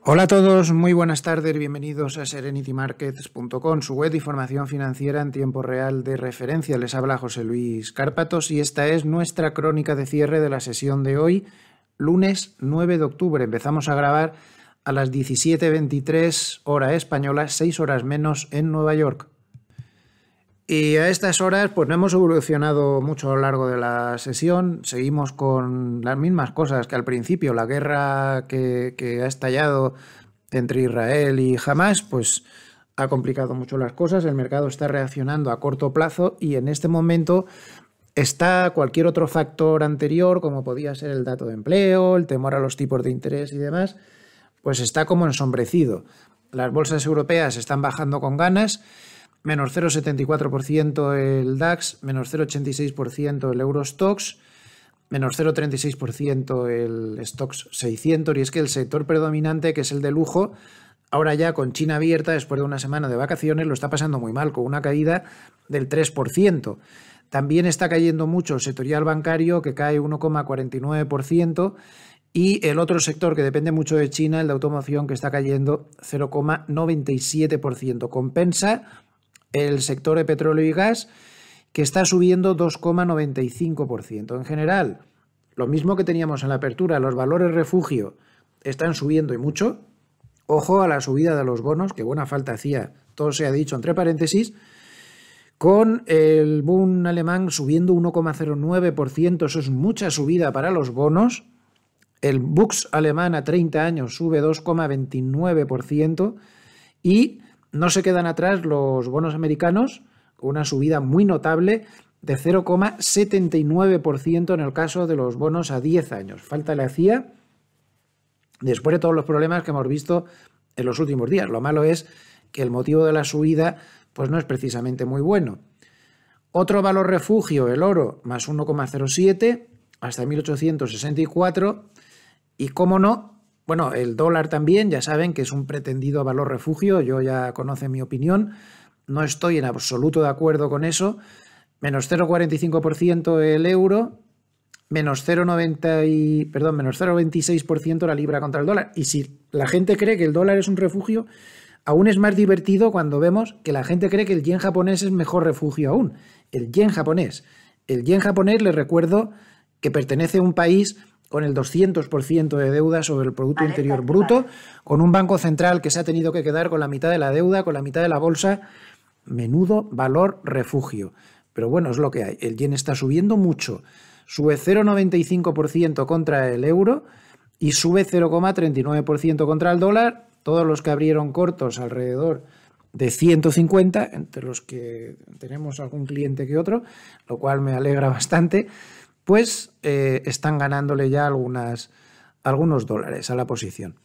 Hola a todos, muy buenas tardes, bienvenidos a serenitymarkets.com, su web de información financiera en tiempo real de referencia. Les habla José Luis Cárpatos y esta es nuestra crónica de cierre de la sesión de hoy, lunes 9 de octubre. Empezamos a grabar a las 17:23 hora española, 6 horas menos en Nueva York. Y a estas horas pues no hemos evolucionado mucho a lo largo de la sesión, seguimos con las mismas cosas que al principio. La guerra que ha estallado entre Israel y Hamás pues ha complicado mucho las cosas, el mercado está reaccionando a corto plazo y en este momento está cualquier otro factor anterior, como podía ser el dato de empleo, el temor a los tipos de interés y demás, pues está como ensombrecido. Las bolsas europeas están bajando con ganas, menos 0,74% el DAX, menos 0,86% el Eurostoxx, menos 0,36% el Stoxx 600, y es que el sector predominante, que es el de lujo, ahora ya con China abierta, después de una semana de vacaciones, lo está pasando muy mal, con una caída del 3%. También está cayendo mucho el sectorial bancario, que cae 1,49%, y el otro sector que depende mucho de China, el de automoción, que está cayendo 0,97%. Compensa el sector de petróleo y gas, que está subiendo 2,95%. En general, lo mismo que teníamos en la apertura, los valores refugio están subiendo y mucho. Ojo a la subida de los bonos, que buena falta hacía, todo se ha dicho entre paréntesis, con el Bund alemán subiendo 1,09%, eso es mucha subida para los bonos. El BUX alemán a 30 años sube 2,29% y no se quedan atrás los bonos americanos, con una subida muy notable de 0,79% en el caso de los bonos a 10 años. Falta le hacía después de todos los problemas que hemos visto en los últimos días. Lo malo es que el motivo de la subida pues no es precisamente muy bueno. Otro valor refugio, el oro, más 1,07 hasta 1864. Y cómo no, bueno, el dólar también, ya saben que es un pretendido valor refugio, yo ya conocen mi opinión, no estoy en absoluto de acuerdo con eso, menos 0,45% el euro, menos 0,26% la libra contra el dólar. Y si la gente cree que el dólar es un refugio, aún es más divertido cuando vemos que la gente cree que el yen japonés es mejor refugio aún. El yen japonés, les recuerdo que pertenece a un país con el 200% de deuda sobre el Producto Interior Bruto, con un banco central que se ha tenido que quedar con la mitad de la deuda, con la mitad de la bolsa. Menudo valor refugio. Pero bueno, es lo que hay. El yen está subiendo mucho. Sube 0,95% contra el euro y sube 0,39% contra el dólar. Todos los que abrieron cortos alrededor de 150, entre los que tenemos algún cliente que otro, lo cual me alegra bastante, pues están ganándole ya algunos dólares a la posición.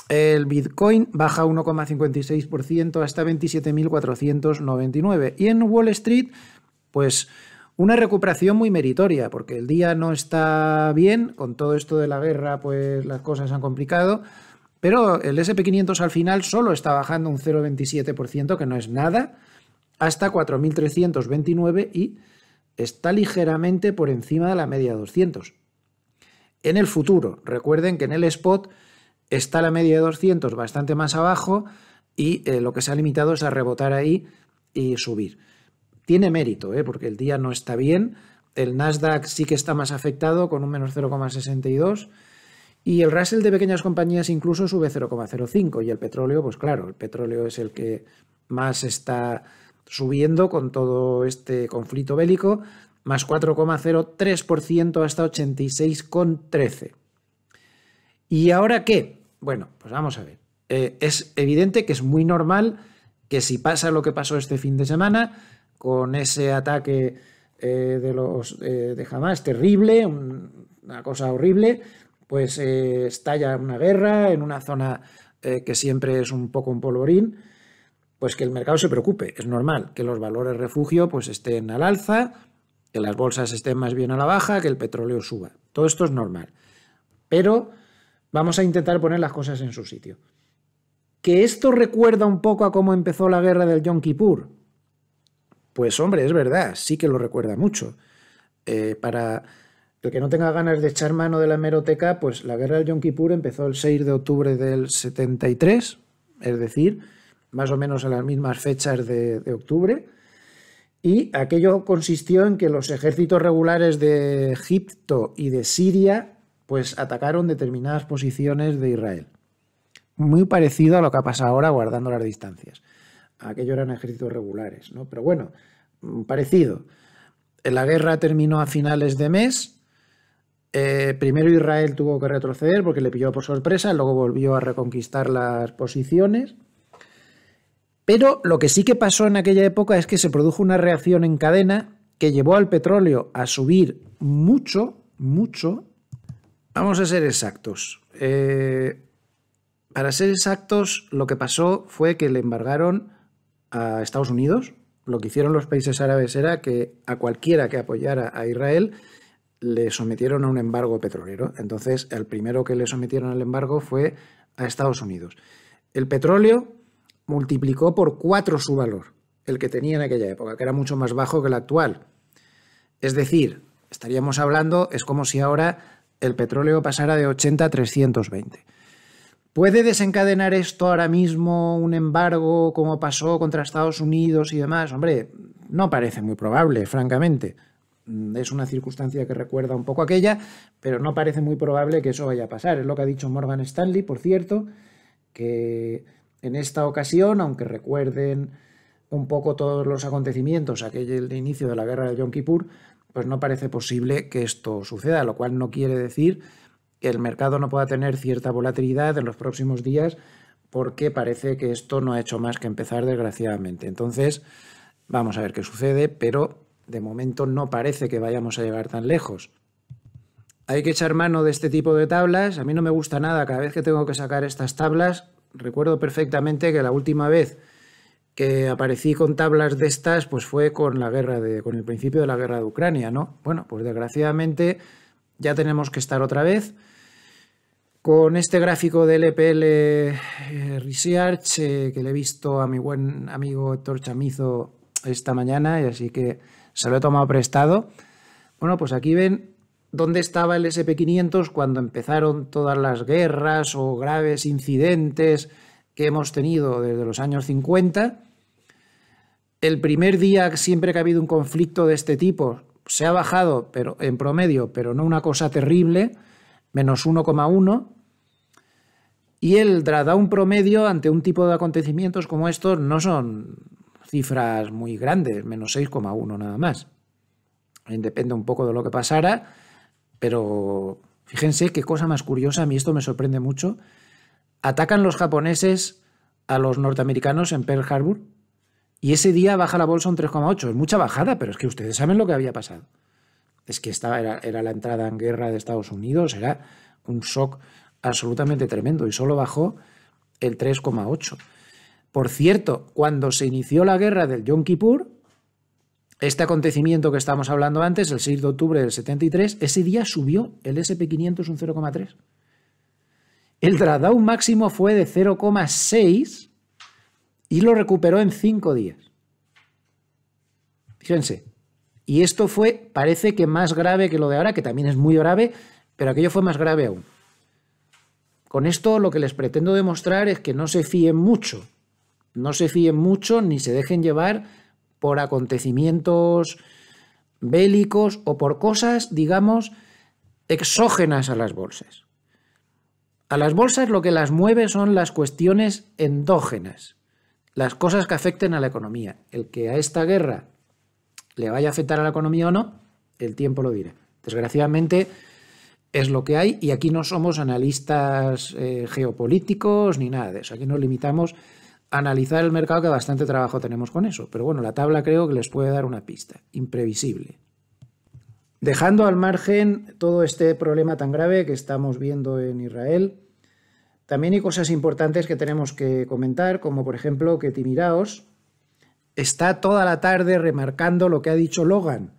El Bitcoin baja 1,56% hasta 27.499. Y en Wall Street, pues una recuperación muy meritoria, porque el día no está bien, con todo esto de la guerra, pues las cosas han complicado, pero el S&P 500 al final solo está bajando un 0,27%, que no es nada, hasta 4.329 y está ligeramente por encima de la media 200. En el futuro, recuerden que en el spot está la media de 200 bastante más abajo y lo que se ha limitado es a rebotar ahí y subir. Tiene mérito, porque el día no está bien. El Nasdaq sí que está más afectado con un menos 0,62 y el Russell de pequeñas compañías incluso sube 0,05 y el petróleo, pues claro, el petróleo es el que más está subiendo con todo este conflicto bélico, más 4,03% hasta 86,13. ¿Y ahora qué? Bueno, pues vamos a ver. Es evidente que es muy normal que si pasa lo que pasó este fin de semana, con ese ataque de Hamás terrible, una cosa horrible, pues estalla una guerra en una zona que siempre es un poco un polvorín, pues que el mercado se preocupe. Es normal que los valores refugio pues estén al alza, que las bolsas estén más bien a la baja, que el petróleo suba. Todo esto es normal. Pero vamos a intentar poner las cosas en su sitio. ¿Que esto recuerda un poco a cómo empezó la guerra del Yom Kippur? Pues hombre, es verdad, sí que lo recuerda mucho. Para El que no tenga ganas de echar mano de la hemeroteca, pues la guerra del Yom Kippur empezó el 6 de octubre del 73, es decir, más o menos a las mismas fechas de octubre, y aquello consistió en que los ejércitos regulares de Egipto y de Siria pues atacaron determinadas posiciones de Israel. Muy parecido a lo que ha pasado ahora, guardando las distancias. Aquello eran ejércitos regulares, ¿no? Pero bueno, parecido. La guerra terminó a finales de mes. Primero Israel tuvo que retroceder porque le pilló por sorpresa, luego volvió a reconquistar las posiciones. Pero lo que sí que pasó en aquella época es que se produjo una reacción en cadena que llevó al petróleo a subir mucho, mucho. Vamos a ser exactos. Para ser exactos, lo que pasó fue que le embargaron a Estados Unidos. Lo que hicieron los países árabes era que a cualquiera que apoyara a Israel le sometieron a un embargo petrolero. Entonces, el primero que le sometieron al embargo fue a Estados Unidos. El petróleo multiplicó por 4 su valor, el que tenía en aquella época, que era mucho más bajo que el actual. Es decir, estaríamos hablando, es como si ahora el petróleo pasara de 80 a 320. ¿Puede desencadenar esto ahora mismo un embargo como pasó contra Estados Unidos y demás? Hombre, no parece muy probable, francamente. Es una circunstancia que recuerda un poco aquella, pero no parece muy probable que eso vaya a pasar. Es lo que ha dicho Morgan Stanley, por cierto, que en esta ocasión, aunque recuerden un poco todos los acontecimientos, aquel inicio de la guerra de Yom Kippur, pues no parece posible que esto suceda, lo cual no quiere decir que el mercado no pueda tener cierta volatilidad en los próximos días, porque parece que esto no ha hecho más que empezar, desgraciadamente. Entonces, vamos a ver qué sucede, pero de momento no parece que vayamos a llegar tan lejos. Hay que echar mano de este tipo de tablas. A mí no me gusta nada cada vez que tengo que sacar estas tablas. Recuerdo perfectamente que la última vez que aparecí con tablas de estas pues fue con el principio de la guerra de Ucrania, ¿no? Bueno, pues desgraciadamente ya tenemos que estar otra vez con este gráfico del LPL Research que le he visto a mi buen amigo Héctor Chamizo esta mañana, y así que se lo he tomado prestado. Bueno, pues aquí ven dónde estaba el SP500 cuando empezaron todas las guerras o graves incidentes que hemos tenido desde los años 50. El primer día, siempre que ha habido un conflicto de este tipo, se ha bajado pero en promedio, pero no una cosa terrible, menos 1,1. Y el drawdown promedio ante un tipo de acontecimientos como estos no son cifras muy grandes, menos 6,1 nada más. Depende un poco de lo que pasara, pero fíjense qué cosa más curiosa, a mí esto me sorprende mucho. Atacan los japoneses a los norteamericanos en Pearl Harbor y ese día baja la bolsa un 3,8. Es mucha bajada, pero es que ustedes saben lo que había pasado. Es que era la entrada en guerra de Estados Unidos, era un shock absolutamente tremendo y solo bajó el 3,8. Por cierto, cuando se inició la guerra del Yom Kippur, este acontecimiento que estamos hablando antes, el 6 de octubre del 73, ese día subió el SP500 un 0,3. El drawdown máximo fue de 0,6 y lo recuperó en 5 días. Fíjense. Y esto fue, parece que más grave que lo de ahora, que también es muy grave, pero aquello fue más grave aún. Con esto lo que les pretendo demostrar es que no se fíen mucho. No se fíen mucho ni se dejen llevar por acontecimientos bélicos o por cosas, digamos, exógenas a las bolsas. A las bolsas lo que las mueve son las cuestiones endógenas, las cosas que afecten a la economía. El que a esta guerra le vaya a afectar a la economía o no, el tiempo lo dirá. Desgraciadamente es lo que hay y aquí no somos analistas geopolíticos ni nada de eso. Aquí nos limitamos a analizar el mercado, que bastante trabajo tenemos con eso. Pero bueno, la tabla creo que les puede dar una pista. Imprevisible. Dejando al margen todo este problema tan grave que estamos viendo en Israel, también hay cosas importantes que tenemos que comentar, como por ejemplo que Timiraos está toda la tarde remarcando lo que ha dicho Logan.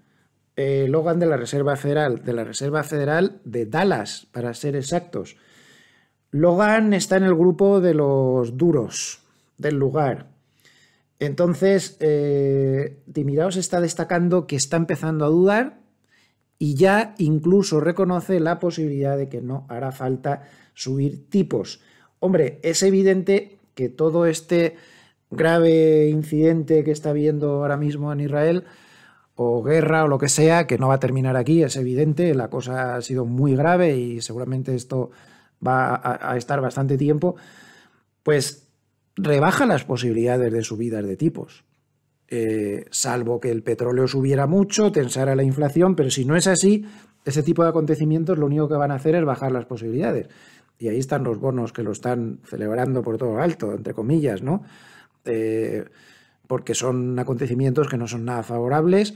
Logan de la Reserva Federal de Dallas, para ser exactos. Logan está en el grupo de los duros del lugar. Entonces, Timiraos está destacando que está empezando a dudar y ya incluso reconoce la posibilidad de que no hará falta subir tipos. Hombre, es evidente que todo este grave incidente que está habiendo ahora mismo en Israel, o guerra o lo que sea, que no va a terminar aquí, es evidente, la cosa ha sido muy grave y seguramente esto va a estar bastante tiempo, pues rebaja las posibilidades de subidas de tipos. Salvo que el petróleo subiera mucho, tensara la inflación, pero si no es así, ese tipo de acontecimientos lo único que van a hacer es bajar las posibilidades. Y ahí están los bonos que lo están celebrando por todo alto, entre comillas, ¿no? Porque son acontecimientos que no son nada favorables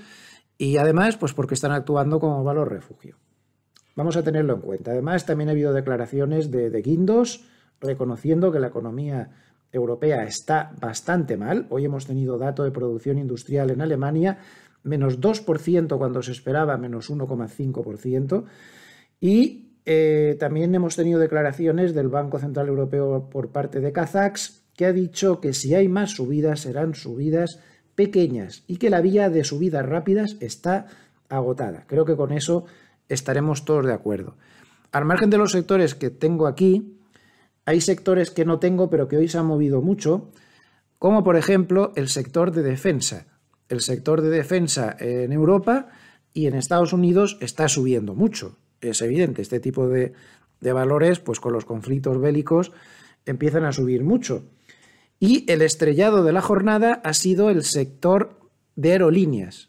y además, pues porque están actuando como valor refugio. Vamos a tenerlo en cuenta. Además, también ha habido declaraciones de Guindos reconociendo que la economía europea está bastante mal. Hoy hemos tenido dato de producción industrial en Alemania, menos 2% cuando se esperaba menos 1,5%. Y también hemos tenido declaraciones del Banco Central Europeo por parte de Kazaks, que ha dicho que si hay más subidas serán subidas pequeñas y que la vía de subidas rápidas está agotada. Creo que con eso estaremos todos de acuerdo. Al margen de los sectores que tengo aquí, hay sectores que no tengo pero que hoy se han movido mucho, como por ejemplo el sector de defensa. El sector de defensa en Europa y en Estados Unidos está subiendo mucho. Es evidente, este tipo de valores, pues con los conflictos bélicos, empiezan a subir mucho. Y el estrellado de la jornada ha sido el sector de aerolíneas.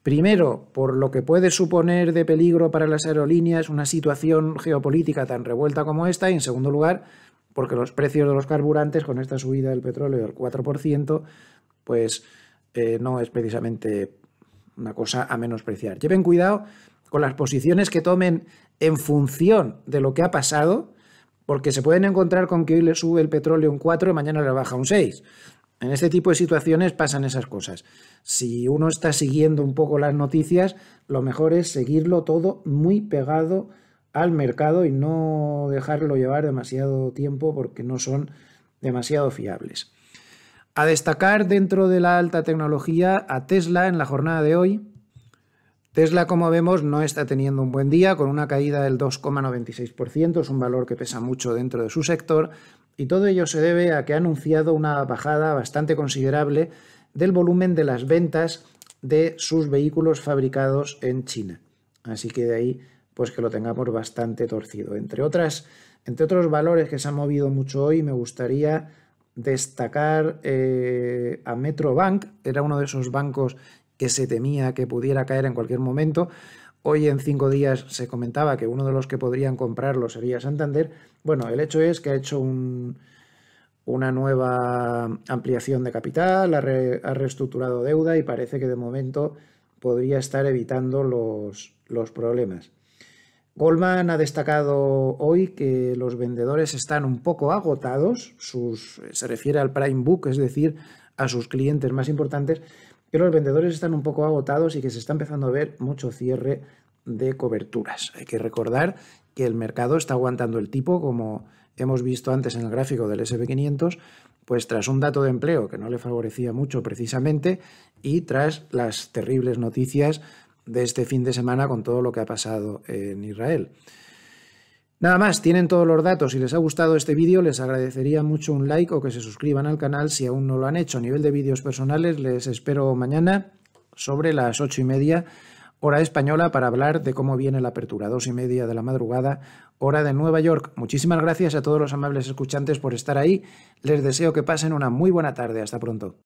Primero, por lo que puede suponer de peligro para las aerolíneas una situación geopolítica tan revuelta como esta, y en segundo lugar, porque los precios de los carburantes, con esta subida del petróleo del 4%, pues no es precisamente una cosa a menospreciar. Lleven cuidado con las posiciones que tomen en función de lo que ha pasado, porque se pueden encontrar con que hoy le sube el petróleo un 4 y mañana le baja un 6. En este tipo de situaciones pasan esas cosas. Si uno está siguiendo un poco las noticias, lo mejor es seguirlo todo muy pegado al mercado y no dejarlo llevar demasiado tiempo porque no son demasiado fiables. A destacar dentro de la alta tecnología a Tesla en la jornada de hoy. Tesla, como vemos, no está teniendo un buen día, con una caída del 2,96%, es un valor que pesa mucho dentro de su sector, y todo ello se debe a que ha anunciado una bajada bastante considerable del volumen de las ventas de sus vehículos fabricados en China. Así que de ahí, pues que lo tengamos bastante torcido. Entre otros valores que se han movido mucho hoy, me gustaría destacar a Metrobank, era uno de esos bancos que se temía que pudiera caer en cualquier momento. Hoy en 5 días se comentaba que uno de los que podrían comprarlo sería Santander. Bueno, el hecho es que ha hecho una nueva ampliación de capital, ha reestructurado deuda y parece que de momento podría estar evitando los problemas. Goldman ha destacado hoy que los vendedores están un poco agotados, se refiere al Prime Book, es decir, a sus clientes más importantes, que los vendedores están un poco agotados y que se está empezando a ver mucho cierre de coberturas. Hay que recordar que el mercado está aguantando el tipo, como hemos visto antes en el gráfico del S&P 500, pues tras un dato de empleo que no le favorecía mucho precisamente y tras las terribles noticias de este fin de semana con todo lo que ha pasado en Israel. Nada más, tienen todos los datos. Si les ha gustado este vídeo, les agradecería mucho un like o que se suscriban al canal si aún no lo han hecho. A nivel de vídeos personales, les espero mañana sobre las 8:30, hora española, para hablar de cómo viene la apertura, 2:30 de la madrugada, hora de Nueva York. Muchísimas gracias a todos los amables escuchantes por estar ahí. Les deseo que pasen una muy buena tarde. Hasta pronto.